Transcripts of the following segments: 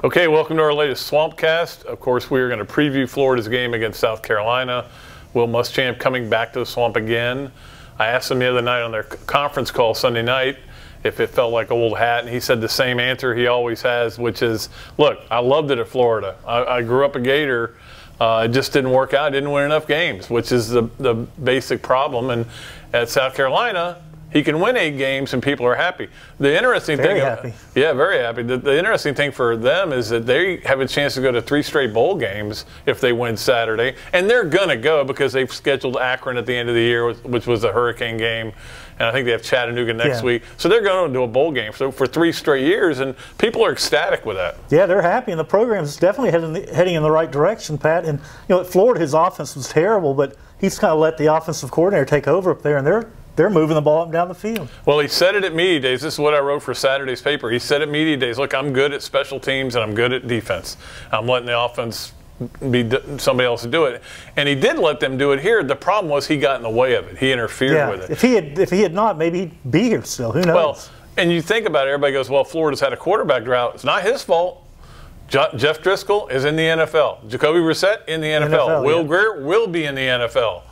Okay, welcome to our latest Swampcast. Of course, we are going to preview Florida's game against South Carolina. Will Muschamp coming back to the Swamp again? I asked him the other night on their conference call Sunday night if it felt like old hat, and he said the same answer he always has, which is, look, I loved it at Florida. I grew up a Gator. It just didn't work out. I didn't win enough games, which is the basic problem. And at South Carolina, he can win 8 games and people are happy. The interesting thing, yeah, very happy. The interesting thing for them is that they have a chance to go to 3 straight bowl games if they win Saturday, and they're going to go because they've scheduled Akron at the end of the year, which was a hurricane game, and I think they have Chattanooga next week. So they're going to do a bowl game for 3 straight years, and people are ecstatic with that. Yeah, they're happy, and the program is definitely heading in the right direction, Pat. And at Florida, his offense was terrible, but he's kind of let the offensive coordinator take over up there, and they're moving the ball up and down the field. Well, he said it at media days. This is what I wrote for Saturday's paper. He said at media days, look, I'm good at special teams and I'm good at defense. I'm letting the offense be somebody else to do it. And he did let them do it here. The problem was he got in the way of it. He interfered with it. If he had not, maybe he'd be here still. Who knows? Well, and you think about it, everybody goes, well, Florida's had a quarterback drought. It's not his fault. Jeff Driscoll is in the NFL. Jacoby Brissett in the NFL. Will Greer will be in the NFL.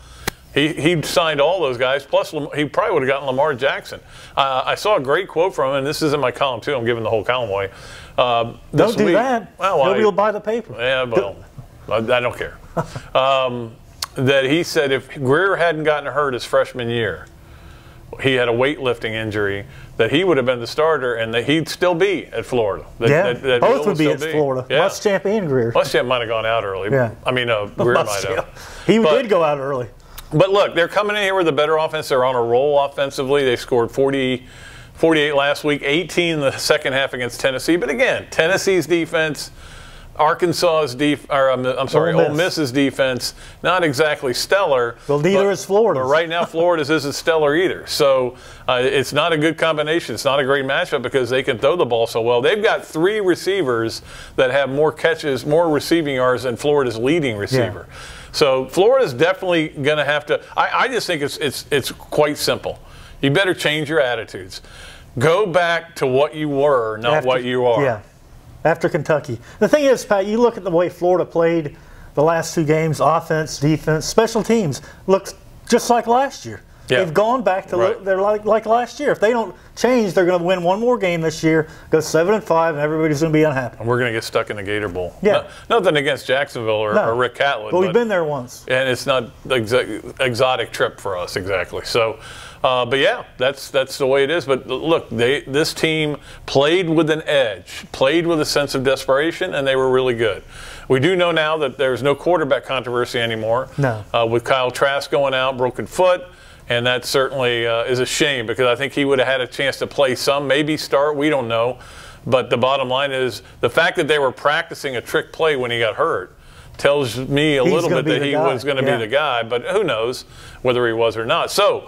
He signed all those guys, plus he probably would have gotten Lamar Jackson. I saw a great quote from him, and this is in my column too. I'm giving the whole column away. Don't do that. Well, nobody will buy the paper. Yeah, well, I don't care. That he said if Greer hadn't gotten hurt his freshman year, he had a weightlifting injury, that he would have been the starter and that he'd still be at Florida. That both would be at Florida. Yeah. Muschamp and Greer. Muschamp might have gone out early. Yeah. I mean, Greer might have. He did go out early. But look, they're coming in here with a better offense. They're on a roll offensively. They scored 48 last week, 18 in the second half against Tennessee. But again, Tennessee's defense, Arkansas's Ole Miss's defense, not exactly stellar. Well, neither is Florida's. But right now, Florida's isn't stellar either. So it's not a good combination. It's not a great matchup because they can throw the ball so well. They've got 3 receivers that have more catches, more receiving yards than Florida's leading receiver. Yeah. So Florida's definitely going to have to. I just think it's quite simple. You better change your attitudes. Go back to what you were, not what you are. Yeah. After Kentucky. The thing is, Pat, you look at the way Florida played the last 2 games, offense, defense, special teams, looks just like last year. Yeah. They've gone back to they're like last year. If they don't change, they're going to win 1 more game this year, go 7-5, and everybody's going to be unhappy. And we're going to get stuck in the Gator Bowl. Yeah. Nothing against Jacksonville or Rick Catlett. But we've been there once. And it's not an exotic trip for us exactly. So, but yeah, that's the way it is. But look, this team played with an edge, played with a sense of desperation, and they were really good. We do know now that there's no quarterback controversy anymore. No. With Kyle Trask going out, broken foot. And that certainly is a shame because I think he would have had a chance to play some, maybe start, we don't know. But the bottom line is the fact that they were practicing a trick play when he got hurt tells me a little bit that he was going to be the guy, but who knows whether he was or not. So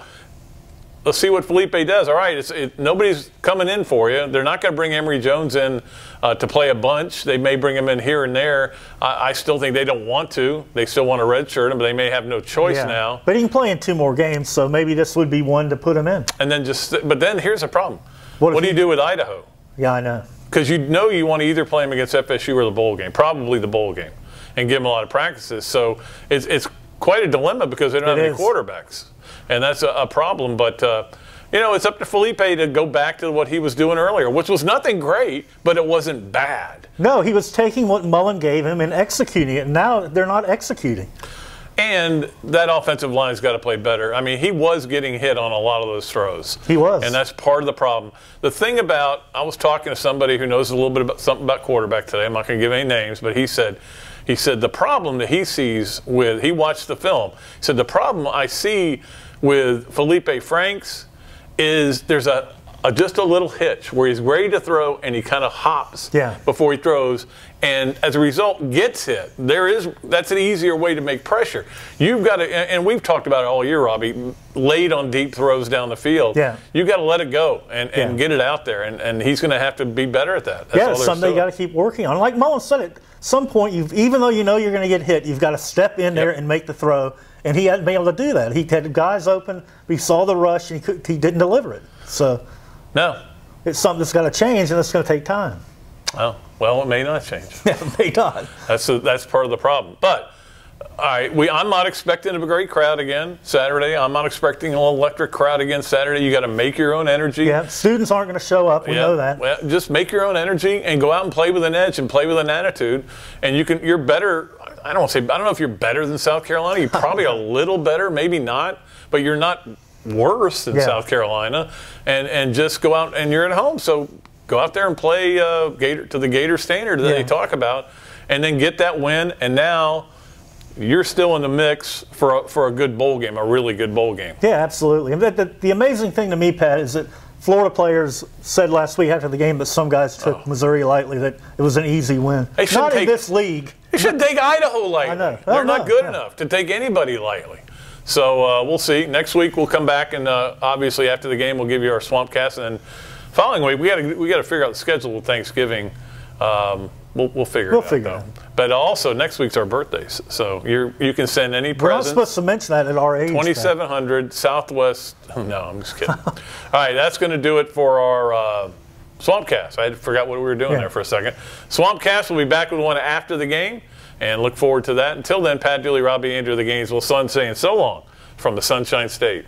let's see what Felipe does. All right, nobody's coming in for you. They're not going to bring Emory Jones in to play a bunch. They may bring him in here and there. I still think they don't want to. They still want to redshirt him, but they may have no choice now. But he can play in 2 more games, so maybe this would be one to put him in. And then but then here's the problem. What do you do with Idaho? Yeah, I know. Because you know you want to either play him against FSU or the bowl game, probably the bowl game, and give him a lot of practices. So it's quite a dilemma because they don't have any quarterbacks. And that's a problem, but it's up to Felipe to go back to what he was doing earlier, which was nothing great, but it wasn't bad. No, he was taking what Mullen gave him and executing it. Now they're not executing. And that offensive line's got to play better. I mean, he was getting hit on a lot of those throws. He was. And that's part of the problem. The thing about, I was talking to somebody who knows a little bit about something about quarterback today. I'm not going to give any names, but he said the problem that he sees with, he watched the film. He said the problem I see with Felipe Franks is there's just a little hitch where he's ready to throw and he kind of hops before he throws, and as a result gets hit. That's an easier way to make pressure. You've got to, and we've talked about it all year, Robbie, late on deep throws down the field. Yeah. You've got to let it go and get it out there, and he's going to have to be be better at that. That's something you got to keep working on. Like Mullen said, at some point, even though you know you're going to get hit, you've got to step in there and make the throw. And he hadn't been able to do that. He had guys open. We saw the rush, and he didn't deliver it. So, no, it's something that's got to change, and it's going to take time. Oh, well, it may not change. It may not. That's part of the problem. But all right, I'm not expecting a great crowd again Saturday. I'm not expecting an electric crowd again Saturday. You got to make your own energy. Yeah, students aren't going to show up. We know that. Well, just make your own energy and go out and play with an edge and play with an attitude. And you're better. I don't know if you're better than South Carolina. You're probably a little better, maybe not, but you're not worse than South Carolina. And just go out, and you're at home, so go out there and play to the Gator standard that they talk about, and then get that win. And now you're still in the mix for a good bowl game, a really good bowl game. Yeah, absolutely. And the amazing thing to me, Pat, is that Florida players said last week after the game that some guys took Missouri lightly, that it was an easy win. Not in this league. They should take Idaho lightly. I know. They're not good enough to take anybody lightly. So we'll see. Next week we'll come back, and obviously after the game we'll give you our Swampcast, and then following week we got to figure out the schedule with Thanksgiving. We'll figure it out. But also next week's our birthdays, so you can send any presents. We're not supposed to mention that at our age. 2700 Southwest. No, I'm just kidding. All right, that's going to do it for our Swampcast. I forgot what we were doing there for a second. Swampcast will be back with one after the game, and look forward to that. Until then, Pat, Dooley, Robbie Andreu, the Gainesville Sun saying so long from the Sunshine State.